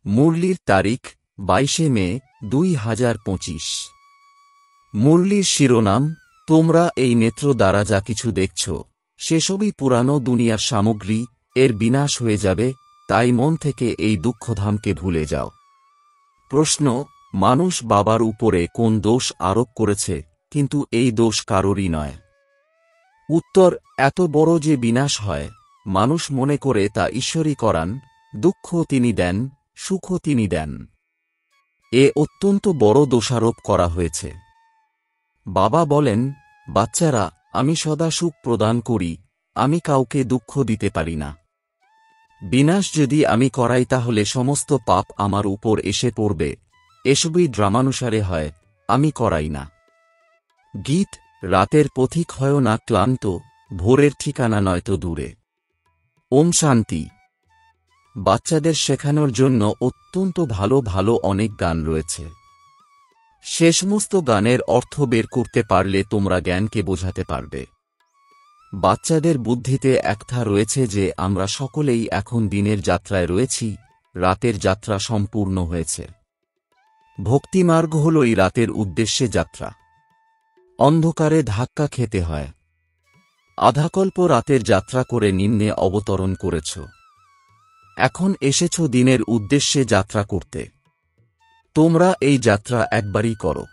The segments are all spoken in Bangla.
মুরলির তারিখ 22 মে 2025। মুরলির শিরোনাম, তোমরা এই নেত্র দ্বারা যা কিছু দেখছ সেসবই পুরানো দুনিয়ার সামগ্রী, এর বিনাশ হয়ে যাবে, তাই মন থেকে এই দুঃখধামকে ভুলে যাও। প্রশ্ন, মানুষ বাবার উপরে কোন দোষ আরোপ করেছে, কিন্তু এই দোষ কারোরই নয়? উত্তর, এত বড় যে বিনাশ হয়, মানুষ মনে করে তা ঈশ্বরই করান, দুঃখ তিনি দেন, সুখও তিনি দেন। এ অত্যন্ত বড় দোষারোপ করা হয়েছে। বাবা বলেন, বাচ্চারা, আমি সদা সুখ প্রদান করি, আমি কাউকে দুঃখ দিতে পারি না। বিনাশ যদি আমি করাই তাহলে সমস্ত পাপ আমার উপর এসে পড়বে, এসবই ড্রামানুসারে হয়, আমি করাই না। গীত, রাতের পথিক হয় না ক্লান্ত, ভোরের ঠিকানা নয়তো দূরে। ওম শান্তি। বাচ্চাদের শেখানোর জন্য অত্যন্ত ভালো ভালো অনেক গান রয়েছে। সে সমস্ত গানের অর্থ বের করতে পারলে তোমরা জ্ঞানকে বোঝাতে পারবে। বাচ্চাদের বুদ্ধিতে একটা রয়েছে যে আমরা সকলেই এখন দিনের যাত্রায় রয়েছি, রাতের যাত্রা সম্পূর্ণ হয়েছে। ভক্তিমার্গ হল এই রাতের উদ্দেশ্যে যাত্রা। অন্ধকারে ধাক্কা খেতে হয়। আধাকল্প রাতের যাত্রা করে নিম্নে অবতরণ করেছ। এখন এসেছ দিনের উদ্দেশ্যে যাত্রা করতে। তোমরা এই যাত্রা একবারই করো।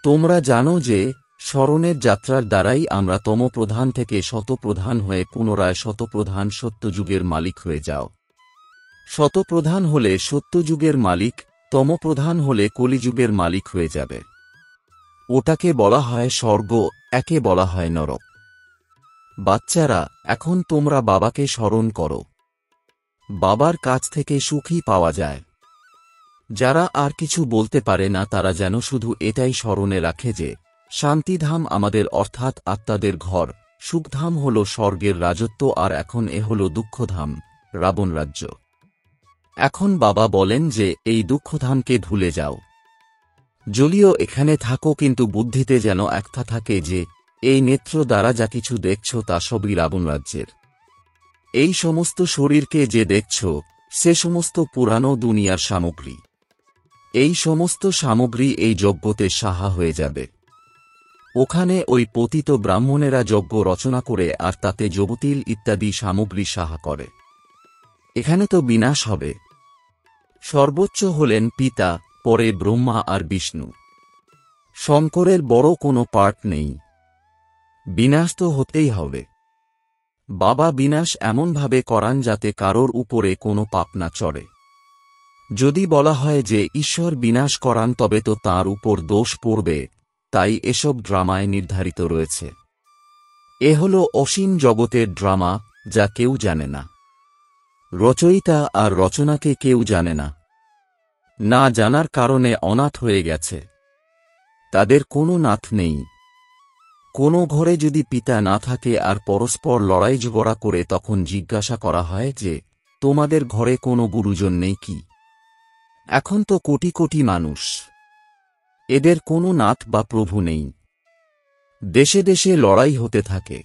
তোমরা জানো যে স্মরণের যাত্রার দ্বারাই আমরা তমপ্রধান থেকে শতপ্রধান হয়ে পুনরায় শতপ্রধান সত্যযুগের মালিক হয়ে যাও। শতপ্রধান হলে সত্যযুগের মালিক, তমপ্রধান হলে কলিযুগের মালিক হয়ে যাবে। ওটাকে বলা হয় স্বর্গ, একে বলা হয় নরক। বাচ্চারা, এখন তোমরা বাবাকে স্মরণ করো। বাবার কাছ থেকে সুখই পাওয়া যায়। যারা আর কিছু বলতে পারে না তারা যেন শুধু এটাই স্মরণে রাখে যে শান্তিধাম আমাদের অর্থাৎ আত্মাদের ঘর, সুখধাম হল স্বর্গের রাজত্ব, আর এখন এ হল দুঃখধাম, রাবণ রাজ্য। এখন বাবা বলেন যে এই দুঃখধামকে ভুলে যাও। যদিও এখানে থাকো কিন্তু বুদ্ধিতে যেন একটা থাকে যে এই নেত্র দ্বারা যা কিছু দেখছ তা সবই রাবণ রাজ্যের। এই সমস্ত শরীরকে যে দেখছ সে সমস্ত পুরানো দুনিয়ার সামগ্রী। এই সমস্ত সামগ্রী এই যজ্ঞতে সাহা হয়ে যাবে। ওখানে ওই পতিত ব্রাহ্মণেরা যজ্ঞ রচনা করে আর তাতে যবতিল ইত্যাদি সামগ্রী সাহা করে। এখানে তো বিনাশ হবে। সর্বোচ্চ হলেন পিতা, পরে ব্রহ্মা আর বিষ্ণু। শঙ্করের বড় কোনো পার্ট নেই। বিনাশ তো হতেই হবে। বাবা বিনাশ এমনভাবে করান যাতে কারোর উপরে কোনো পাপ না চড়ে। যদি বলা হয় যে ঈশ্বর বিনাশ করান তবে তো তাঁর উপর দোষ পড়বে, তাই এসব ড্রামায় নির্ধারিত রয়েছে। এ হল অসীম জগতের ড্রামা, যা কেউ জানে না। রচয়িতা আর রচনাকে কেউ জানে না। না জানার কারণে অনাথ হয়ে গেছে। তাদের কোনো নাথ নেই। কোনো ঘরে যদি পিতা না থাকে আর পরস্পর লড়াই ঝগড়া করে তখন জিজ্ঞাসা করা হয় যে তোমাদের ঘরে কোনো গুরুজন নেই কি? এখন তো কোটি কোটি মানুষ। এদের কোনো নাথ বা প্রভু নেই। দেশে দেশে লড়াই হতে থাকে।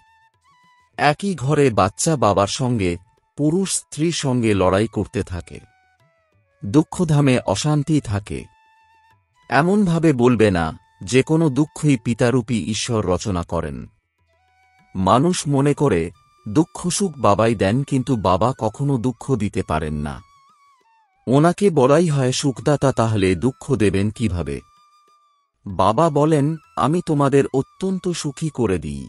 একই ঘরে বাচ্চা বাবার সঙ্গে, পুরুষ স্ত্রীর সঙ্গে লড়াই করতে থাকে। দুঃখধামে অশান্তি থাকে। এমনভাবে বলবে না যে কোনো দুঃখই পিতারূপী ঈশ্বর রচনা করেন। মানুষ মনে করে দুঃখ সুখ বাবাই দেন, কিন্তু বাবা কখনো দুঃখ দিতে পারেন না। ওনাকে বলাই হয় সুখদাতা, তাহলে দুঃখ দেবেন কিভাবে? বাবা বলেন, আমি তোমাদের অত্যন্ত সুখী করে দিই।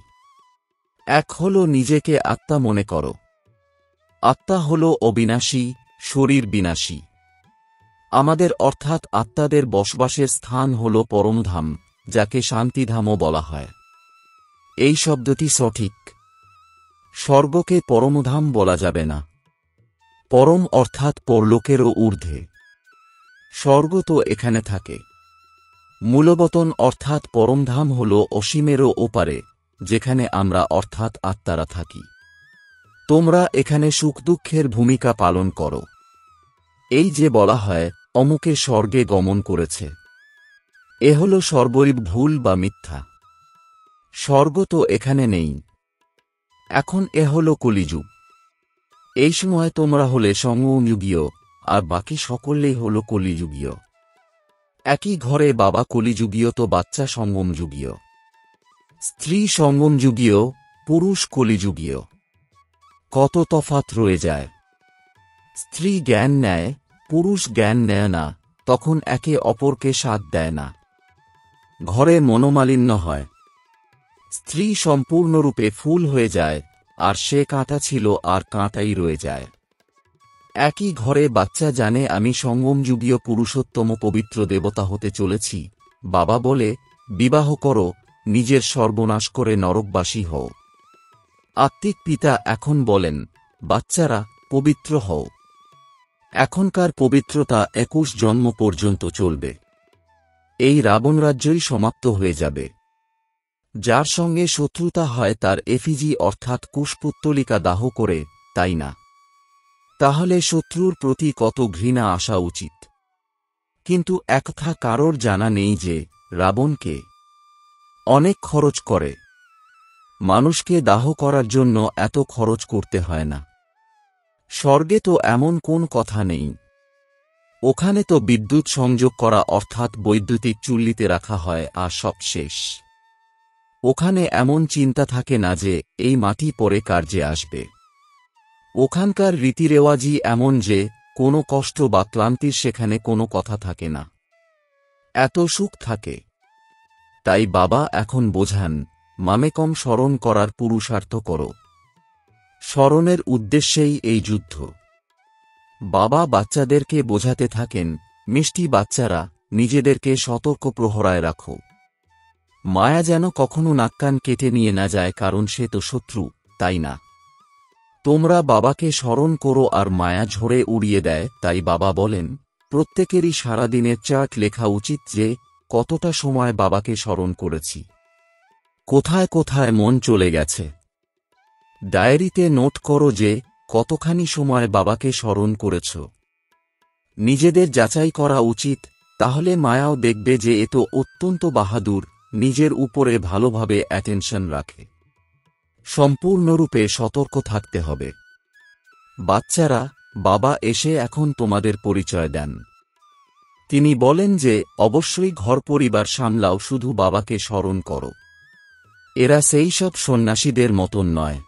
এক হল নিজেকে আত্মা মনে করো। আত্মা হল অবিনাশী, শরীর বিনাশী। আমাদের অর্থাৎ আত্মাদের বসবাসের স্থান হল পরমধাম, যাকে শান্তিধামও বলা হয়। এই শব্দটি সঠিক। স্বর্গকে পরমধাম বলা যাবে না। পরম অর্থাৎ পরলোকেরও ঊর্ধ্বে। স্বর্গ তো এখানে থাকে। মূলবতন অর্থাৎ পরমধাম হল অসীমেরও ওপারে, যেখানে আমরা অর্থাৎ আত্মারা থাকি। তোমরা এখানে সুখ দুঃখের ভূমিকা পালন করো। এই যে বলা হয় অমুকে স্বর্গে গমন করেছে, এ হল সর্বৈব ভুল বা মিথ্যা। স্বর্গ তো এখানে নেই। এখন এ হল কলিযুগ। এই সময় তোমরা হলে সমযুগীয়, আর বাকি সকলেই হল কলিযুগীয়। একই ঘরে বাবা কলিযুগীয় তো বাচ্চা সঙ্গমযুগীয়, স্ত্রী সঙ্গমযুগীয়, পুরুষ কলিযুগীয়। কত তফাৎ রয়ে যায়। স্ত্রী জ্ঞান নেয়, পুরুষ জ্ঞান নেয় না, তখন একে অপরকে সাথ দেয় না, ঘরে মনোমালিন্য হয়। স্ত্রী সম্পূর্ণরূপে ফুল হয়ে যায়, আর সে কাঁটা ছিল আর কাঁটাই রয়ে যায়। একই ঘরে বাচ্চা জানে আমি সঙ্গমযুগীয় পুরুষোত্তম পবিত্র দেবতা হতে চলেছি। বাবা বলে, বিবাহ করো, নিজের সর্বনাশ করে নরকবাসী হও। আত্মিক পিতা এখন বলেন, বাচ্চারা পবিত্র হও। এখনকার পবিত্রতা 21 জন্ম পর্যন্ত চলবে। এই রাবণ রাজ্যই সমাপ্ত হয়ে যাবে। যার সঙ্গে শত্রুতা হয় তার এফিজি অর্থাৎ কুশপুত্তলিকা দাহ করে, তাই না? তাহলে শত্রুর প্রতি কত ঘৃণা আসা উচিত। কিন্তু একথা কারোর জানা নেই যে রাবণকে অনেক খরচ করে। মানুষকে দাহ করার জন্য এত খরচ করতে হয় না। স্বর্গে তো এমন কোন কথা নেই। ওখানে তো বিদ্যুৎ সংযোগ করা অর্থাৎ বৈদ্যুতিক চুল্লিতে রাখা হয় আর সব শেষ। ওখানে এমন চিন্তা থাকে না যে এই মাটি পরে কার্যে আসবে। ওখানকার রীতিরেওয়াজই এমন যে কোনো কষ্ট বা ক্লান্তির সেখানে কোনো কথা থাকে না, এত সুখ থাকে। তাই বাবা এখন বোঝান, মামেকম স্মরণ করার পুরুষার্থ করো। স্মরণের উদ্দেশ্যেই এই যুদ্ধ। বাবা বাচ্চাদেরকে বোঝাতে থাকেন, মিষ্টি বাচ্চারা, নিজেদেরকে সতর্ক প্রহরায় রাখো। মায়া যেন কখনো নাককান কেটে নিয়ে না যায়, কারণ সে তো শত্রু, তাই না? তোমরা বাবাকে স্মরণ করো আর মায়া ঝরে উড়িয়ে দেয়। তাই বাবা বলেন, প্রত্যেকেরই সারাদিনের চার্ট লেখা উচিত যে কতটা সময় বাবাকে স্মরণ করেছি, কোথায় কোথায় মন চলে গেছে। ডায়েরিতে নোট করো যে কতখানি সময় বাবাকে স্মরণ করেছ। নিজেদের যাচাই করা উচিত, তাহলে মায়াও দেখবে যে এ তো অত্যন্ত বাহাদুর, নিজের উপরে ভালোভাবে অ্যাটেনশন রাখে। সম্পূর্ণরূপে সতর্ক থাকতে হবে। বাচ্চারা, বাবা এসে এখন তোমাদের পরিচয় দেন। তিনি বলেন যে অবশ্যই ঘর পরিবার সামলাও, শুধু বাবাকে স্মরণ করো। এরা সেই সব সন্ন্যাসীদের মতন নয়।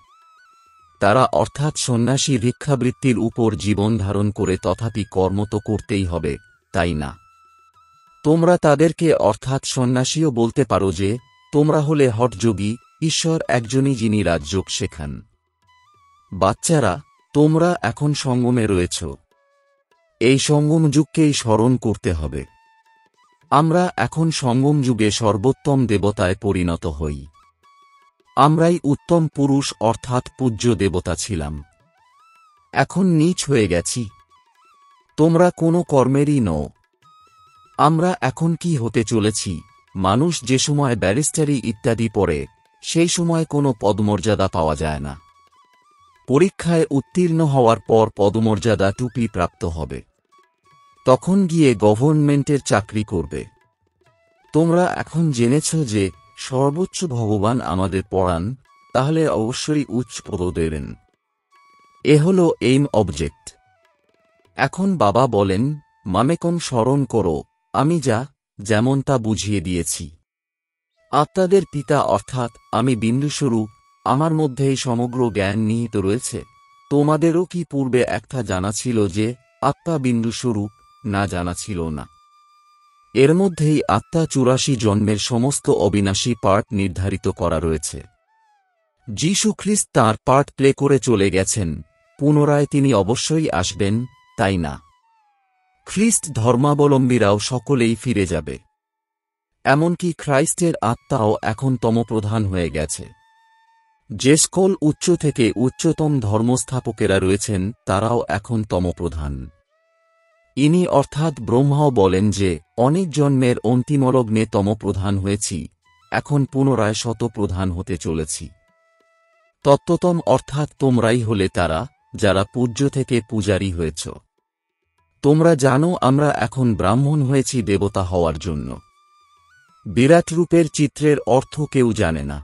তারা অর্থাৎ সন্ন্যাসী ভিক্ষাবৃত্তির উপর জীবন ধারণ করে, তথাপি কর্ম তো করতেই হবে, তাই না? তোমরা তাদেরকে অর্থাৎ সন্ন্যাসীও বলতে পারো যে তোমরা হলে হঠযোগী। ঈশ্বর একজনই যিনি রাজযোগ শেখান। বাচ্চারা, তোমরা এখন সঙ্গমে রয়েছ। এই সঙ্গম যুগকেই স্মরণ করতে হবে। আমরা এখন সঙ্গম যুগে সর্বোত্তম দেবতায় পরিণত হই। আমরাই উত্তম পুরুষ অর্থাৎ পূজ্য দেবতা ছিলাম, এখন নীচ হয়ে গেছি। তোমরা কোনো কর্মেরই নও। আমরা এখন কি হতে চলেছি? মানুষ যে সময় ব্যারিস্টারি ইত্যাদি পড়ে, সেই সময় কোনো পদমর্যাদা পাওয়া যায় না। পরীক্ষায় উত্তীর্ণ হওয়ার পর পদমর্যাদা টুপি প্রাপ্ত হবে, তখন গিয়ে গভর্নমেন্টের চাকরি করবে। তোমরা এখন জেনেছ যে সর্বোচ্চ ভগবান আমাদের পড়ান, তাহলে অবশ্যই উচ্চ পদ দেবেন। এ হল এইম অবজেক্ট। এখন বাবা বলেন, মামেকম স্মরণ করো, আমি যেমন তা বুঝিয়ে দিয়েছি। আত্মাদের পিতা অর্থাৎ আমি বিন্দুস্বরূপ, আমার মধ্যেই সমগ্র জ্ঞান নিহিত রয়েছে। তোমাদেরও কি পূর্বে একটা জানা ছিল যে আত্মা বিন্দুস্বরূপ? না, জানা ছিল না। এর মধ্যেই আত্মা 84 জন্মের সমস্ত অবিনাশী পার্ট নির্ধারিত করা রয়েছে। যীশু খ্রিস্ট তাঁর পার্ট প্লে করে চলে গেছেন, পুনরায় তিনি অবশ্যই আসবেন, তাই না? খ্রিস্ট ধর্মাবলম্বীরাও সকলেই ফিরে যাবে। এমনকি খ্রাইস্টের আত্মাও এখন তমপ্রধান হয়ে গেছে। যে সকল উচ্চ থেকে উচ্চতম ধর্মস্থাপকেরা রয়েছেন তারাও এখন তমপ্রধান। ইনি অর্থাৎ ব্রহ্মাও বলেন যে অনেক জন্মের অন্তিমলগ্নে তমপ্রধান হয়েছি, এখন পুনরায় শতপ্রধান হতে চলেছি। তত্ত্বতম অর্থাৎ তোমরাই হলে তারা, যারা পূজ্য থেকে পূজারী হয়েছ। তোমরা জানো আমরা এখন ব্রাহ্মণ হয়েছি দেবতা হওয়ার জন্য। বিরাট রূপের চিত্রের অর্থ কেউ জানে না।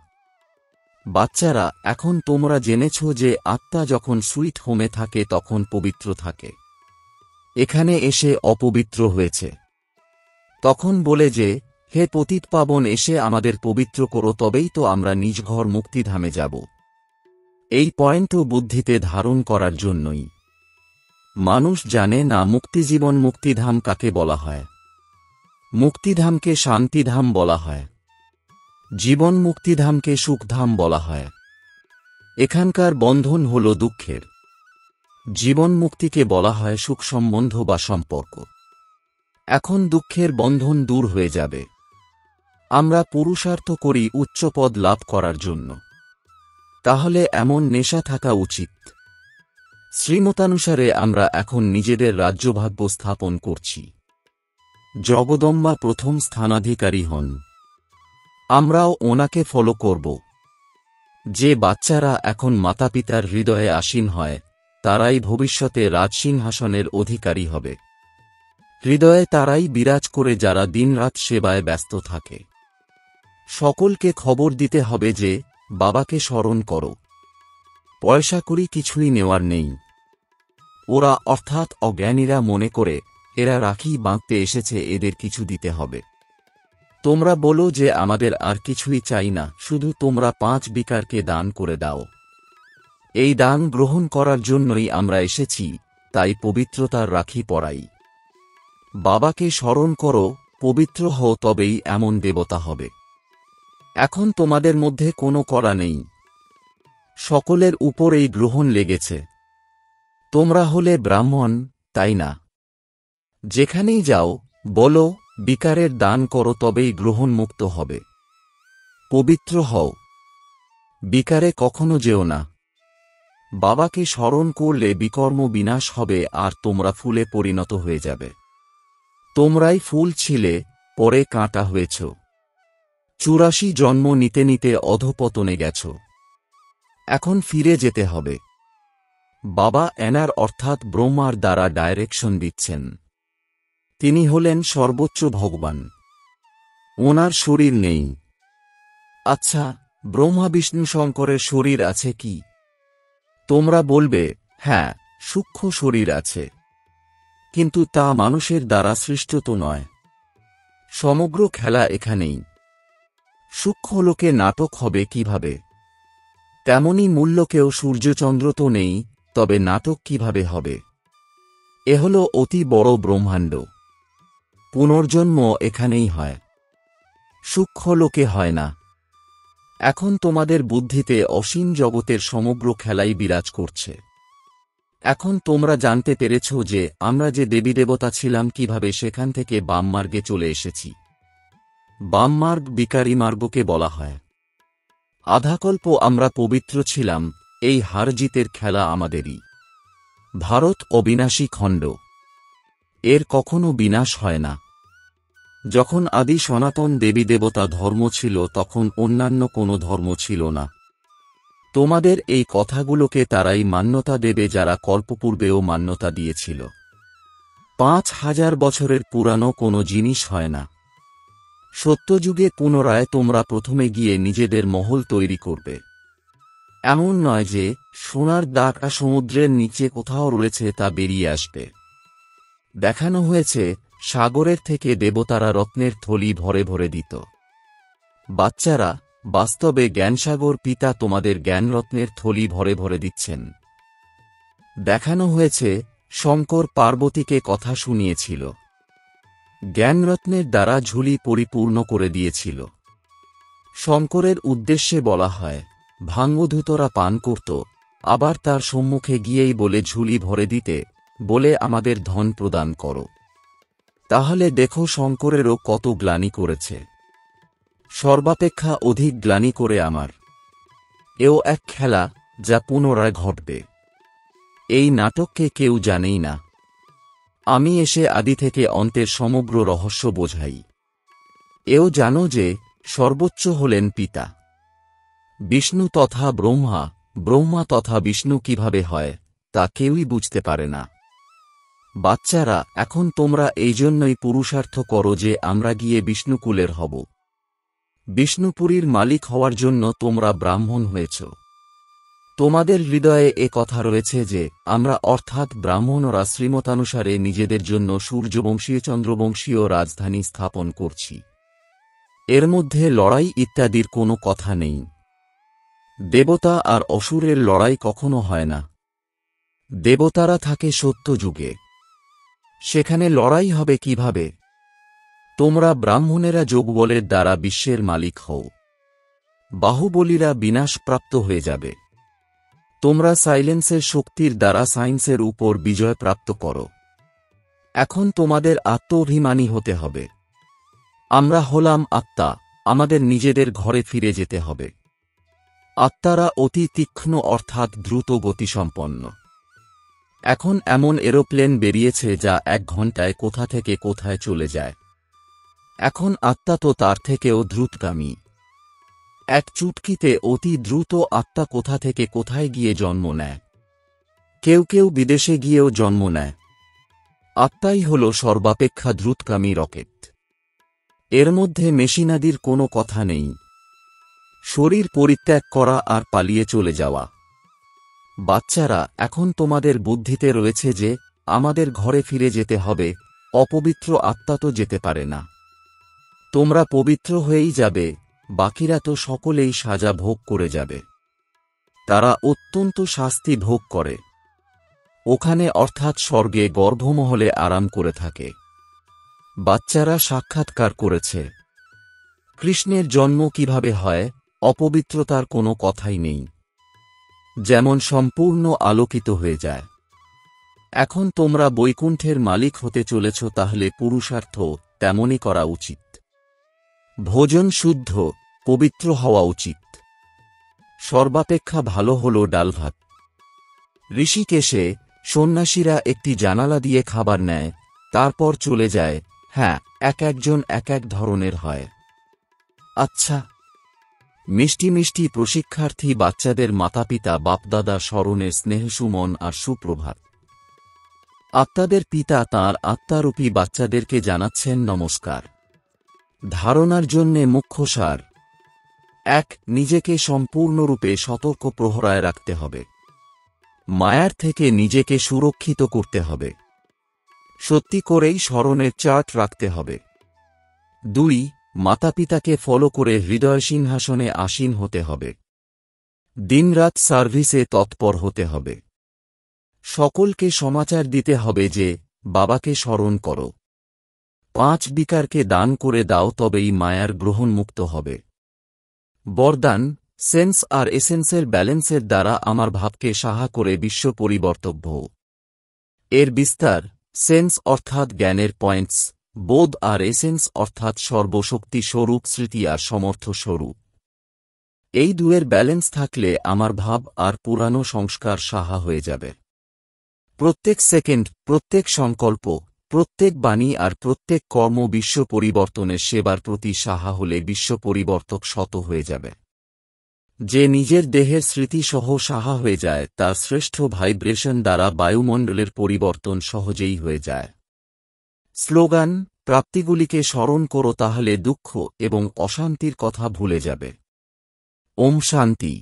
বাচ্চারা, এখন তোমরা জেনেছ যে আত্মা যখন সুইট হোমে থাকে তখন পবিত্র থাকে। এখানে এসে অপবিত্র হয়েছে। তখন বলে যে, হে পতিত পাবন, এসে আমাদের পবিত্র করো, তবেই তো আমরা নিজ ঘর মুক্তিধামে যাব। এই পয়েন্টও বুদ্ধিতে ধারণ করার জন্যই। মানুষ জানে না মুক্তিজীবন মুক্তিধাম কাকে বলা হয়। মুক্তিধামকে শান্তিধাম বলা হয়, জীবন মুক্তিধামকে সুখধাম বলা হয়। এখানকার বন্ধন হল দুঃখের। জীবন মুক্তিকে বলা হয় সুখ সম্বন্ধ বা সম্পর্ক। এখন দুঃখের বন্ধন দূর হয়ে যাবে। আমরা পুরুষার্থ করি উচ্চ পদ লাভ করার জন্য। তাহলে এমন নেশা থাকা উচিত। শ্রীমতানুসারে আমরা এখন নিজেদের রাজ্যভাগ্য স্থাপন করছি। জগদম্বা প্রথম স্থানাধিকারী হন। আমরাও ওনাকে ফলো করব। যে বাচ্চারা এখন মাতাপিতার হৃদয়ে আসীন হয়, তারাই ভবিষ্যতে রাজসিংহাসনের অধিকারী হবে। হৃদয়ে তারাই বিরাজ করে যারা দিনরাত সেবায় ব্যস্ত থাকে। সকলকে খবর দিতে হবে যে, বাবাকে স্মরণ করো। পয়সা করি কিছুই নেওয়ার নেই। ওরা অর্থাৎ অজ্ঞানীরা মনে করে এরা রাখি বাঁধতে এসেছে, এদের কিছু দিতে হবে। তোমরা বলো যে আমাদের আর কিছুই চাই না, শুধু তোমরা 5 বিকারকে দান করে দাও। এই দান গ্রহণ করার জন্যই আমরা এসেছি, তাই পবিত্রতার রাখি পরাই। বাবাকে স্মরণ করো, পবিত্র হও, তবেই এমন দেবতা হবে। এখন তোমাদের মধ্যে কোনো করা নেই। সকলের উপর এই গ্রহণ লেগেছে। তোমরা হলে ব্রাহ্মণ, তাই না? যেখানেই যাও বলো বিকারের দান করো, তবেই গ্রহণ মুক্ত হবে। পবিত্র হও। বিকারে কখনো যেও না। বাবাকে স্মরণ করলে বিকর্ম বিনাশ হবে আর তোমরা ফুলে পরিণত হয়ে যাবে। তোমরাই ফুল ছিলে, পরে কাঁটা হয়েছ। 84 জন্ম নিতে নিতে অধঃপতনে গেছ। এখন ফিরে যেতে হবে। বাবা এনার অর্থাৎ ব্রহ্মার দ্বারা ডাইরেকশন দিচ্ছেন। তিনি হলেন সর্বোচ্চ ভগবান। ওনার শরীর নেই। আচ্ছা, ব্রহ্মা বিষ্ণু শঙ্করের শরীর আছে কি? তোমরা বলবে, হ্যাঁ, সূক্ষ্ম শরীর আছে, কিন্তু তা মানুষের দ্বারা সৃষ্ট তো নয়। সমগ্র খেলা এখানেই। সূক্ষ্ম লোকে নাটক হবে কিভাবে? তেমনি মূল্যকেও সূর্যচন্দ্র তো নেই, তবে নাটক কিভাবে হবে? এ হল অতি বড় ব্রহ্মাণ্ড। পুনর্জন্ম এখানেই হয়, সূক্ষ্ম লোকে হয় না। এখন তোমাদের বুদ্ধিতে অসীম জগতের সমগ্র খেলাই বিরাজ করছে। এখন তোমরা জানতে পেরেছ যে আমরা যে দেবী দেবতা ছিলাম, কিভাবে সেখান থেকে বাম মার্গে চলে এসেছি। বাম মার্গ বিকারী মার্গকে বলা হয়। আধাকল্প আমরা পবিত্র ছিলাম, এই হার জিতের খেলা আমাদেরই। ভারত অবিনাশী খণ্ড, এর কখনো বিনাশ হয় না। যখন আদি সনাতন দেবী দেবতা ধর্ম ছিল, তখন অন্যান্য কোনো ধর্ম ছিল না। তোমাদের এই কথাগুলোকে তারাই মান্যতা দেবে যারা কল্পপূর্বেও মান্যতা দিয়েছিল। 5000 বছরের পুরানো কোনো জিনিস হয় না। সত্যযুগে পুনরায় তোমরা প্রথমে গিয়ে নিজেদের মহল তৈরি করবে। এমন নয় যে সোনার দাগটা সমুদ্রের নিচে কোথাও রয়েছে, তা বেরিয়ে আসবে। দেখানো হয়েছে সাগরের থেকে দেবতারা রত্নের থলি ভরে ভরে দিত। বাচ্চারা, বাস্তবে জ্ঞানসাগর পিতা তোমাদের জ্ঞানরত্নের থলি ভরে ভরে দিচ্ছেন। দেখানো হয়েছে শঙ্কর পার্বতীকে কথা শুনিয়েছিল, জ্ঞানরত্নের দ্বারা ঝুলি পরিপূর্ণ করে দিয়েছিল। শঙ্করের উদ্দেশ্যে বলা হয়, ভাঙ্গধূতরা পান করত, আবার তার সম্মুখে গিয়েই বলে ঝুলি ভরে দিতে, বলে আমাদের ধন প্রদান করো। তাহলে দেখো শঙ্করেরও কত গ্লানি করেছে। সর্বাপেক্ষা অধিক গ্লানি করে আমার। এও এক খেলা, যা পুনরায় ঘটবে। এই নাটককে কেউ জানেই না। আমি এসে আদি থেকে অন্তের সমগ্র রহস্য বোঝাই। এও জানো যে সর্বোচ্চ হলেন পিতা। বিষ্ণু তথা ব্রহ্মা, ব্রহ্মা তথা বিষ্ণু কিভাবে হয়, তা কেউই বুঝতে পারে না। বাচ্চারা, এখন তোমরা এই জন্যই পুরুষার্থ করো যে আমরা গিয়ে বিষ্ণুকুলের হব। বিষ্ণুপুরীর মালিক হওয়ার জন্য তোমরা ব্রাহ্মণ হয়েছ। তোমাদের হৃদয়ে এ কথা রয়েছে যে আমরা অর্থাৎ ব্রাহ্মণরা শ্রীমতানুসারে নিজেদের জন্য সূর্যবংশীয় চন্দ্রবংশীয় রাজধানী স্থাপন করছি। এর মধ্যে লড়াই ইত্যাদির কোনো কথা নেই। দেবতা আর অসুরের লড়াই কখনো হয় না। দেবতারা থাকে সত্য যুগে। সেখানে লড়াই হবে কিভাবে? তোমরা ব্রাহ্মণেরা যোগবলের দ্বারা বিশ্বের মালিক হও। বাহুবলীরা বিনাশপ্রাপ্ত হয়ে যাবে। তোমরা সাইলেন্সের শক্তির দ্বারা সায়েন্সের উপর বিজয় প্রাপ্ত করো। এখন তোমাদের আত্মঅভিমানী হতে হবে। আমরা হলাম আত্মা, আমাদের নিজেদের ঘরে ফিরে যেতে হবে। আত্মারা অতি তীক্ষ্ণ অর্থাৎ দ্রুত গতিসম্পন্ন। এখন এমন এরোপ্লেন বেরিয়েছে যা 1 ঘণ্টায় কোথা থেকে কোথায় চলে যায়। এখন আত্মা তো তার থেকেও দ্রুতগামী। এক চুটকিতে অতি দ্রুত আত্মা কোথা থেকে কোথায় গিয়ে জন্ম নেয়। কেউ কেউ বিদেশে গিয়েও জন্ম নেয়। আত্মাই হল সর্বাপেক্ষা দ্রুতগামী রকেট। এর মধ্যে মেশিনাদির কোনো কথা নেই। শরীর পরিত্যাগ করা আর পালিয়ে চলে যাওয়া। বাচ্চারা, এখন তোমাদের বুদ্ধিতে রয়েছে যে আমাদের ঘরে ফিরে যেতে হবে, অপবিত্র আত্মা তো যেতে পারে না। তোমরা পবিত্র হয়েই যাবে, বাকিরা তো সকলেই সাজা ভোগ করে যাবে। তারা অত্যন্ত শাস্তি ভোগ করে। ওখানে অর্থাৎ স্বর্গে গর্ভমহলে আরাম করে থাকে। বাচ্চারা সাক্ষাৎকার করেছে। কৃষ্ণের জন্ম কিভাবে হয়? অপবিত্রতার কোনো কথাই নেই। যেমন সম্পূর্ণ আলোকিত হয়ে যায়। এখন তোমরা বৈকুণ্ঠের মালিক হতে চলেছ, তাহলে পুরুষার্থ তেমনই করা উচিত। ভোজন শুদ্ধ, পবিত্র হওয়া উচিত। সর্বাপেক্ষা ভালো হল ডাল ভাত। ঋষিকেশে সন্ন্যাসীরা একটি জানালা দিয়ে খাবার নেয়, তারপর চলে যায়। হ্যাঁ, একজন এক ধরনের হয়। আচ্ছা, মিষ্টি মিষ্টি প্রশিক্ষার্থী বাচ্চাদের মাতাপিতা বাপদাদা স্মরণের স্নেহসুমন আর সুপ্রভাত। আত্মাদের পিতা তাঁর আত্মারূপী বাচ্চাদেরকে জানাচ্ছেন নমস্কার। ধারণার জন্যে মুখ্য সার: 1. নিজেকে সম্পূর্ণরূপে সতর্ক প্রহরায় রাখতে হবে। মায়ার থেকে নিজেকে সুরক্ষিত করতে হবে। সত্যি করেই স্মরণের চার্ট রাখতে হবে। 2. মাতাপিতাকে ফলো করে হৃদয় সিংহাসনে আসীন হতে হবে। দিনরাত সার্ভিসে তৎপর হতে হবে। সকলকে সমাচার দিতে হবে যে বাবাকে স্মরণ করো। 5 বিকারকে দান করে দাও, তবেই মায়ার গ্রহণমুক্ত হবে। বরদান: সেন্স আর এসেন্সের ব্যালেন্সের দ্বারা আমার ভাবকে সাহা করে বিশ্ব পরিবর্তব্য। এর বিস্তার: সেন্স অর্থাৎ জ্ঞানের পয়েন্টস, বোধ আর এসেন্স অর্থাৎ সর্বশক্তি স্বরূপ, স্মৃতি আর সমর্থ স্বরূপ। এই দুয়ের ব্যালেন্স থাকলে আমার ভাব আর পুরানো সংস্কার সাহা হয়ে যাবে। প্রত্যেক সেকেন্ড, প্রত্যেক সংকল্প, প্রত্যেক বাণী আর প্রত্যেক কর্ম বিশ্ব পরিবর্তনের সেবার প্রতি সাহা হলে বিশ্ব পরিবর্তক শত হয়ে যাবে। যে নিজের দেহের স্মৃতি সহ সাহা হয়ে যায়, তার শ্রেষ্ঠ ভাইব্রেশন দ্বারা বায়ুমণ্ডলের পরিবর্তন সহজেই হয়ে যায়। স্লোগান: প্রাপ্তিগুলিকে স্মরণ করো, তাহলে দুঃখ এবং অশান্তির কথা ভুলে যাবে। ওম শান্তি।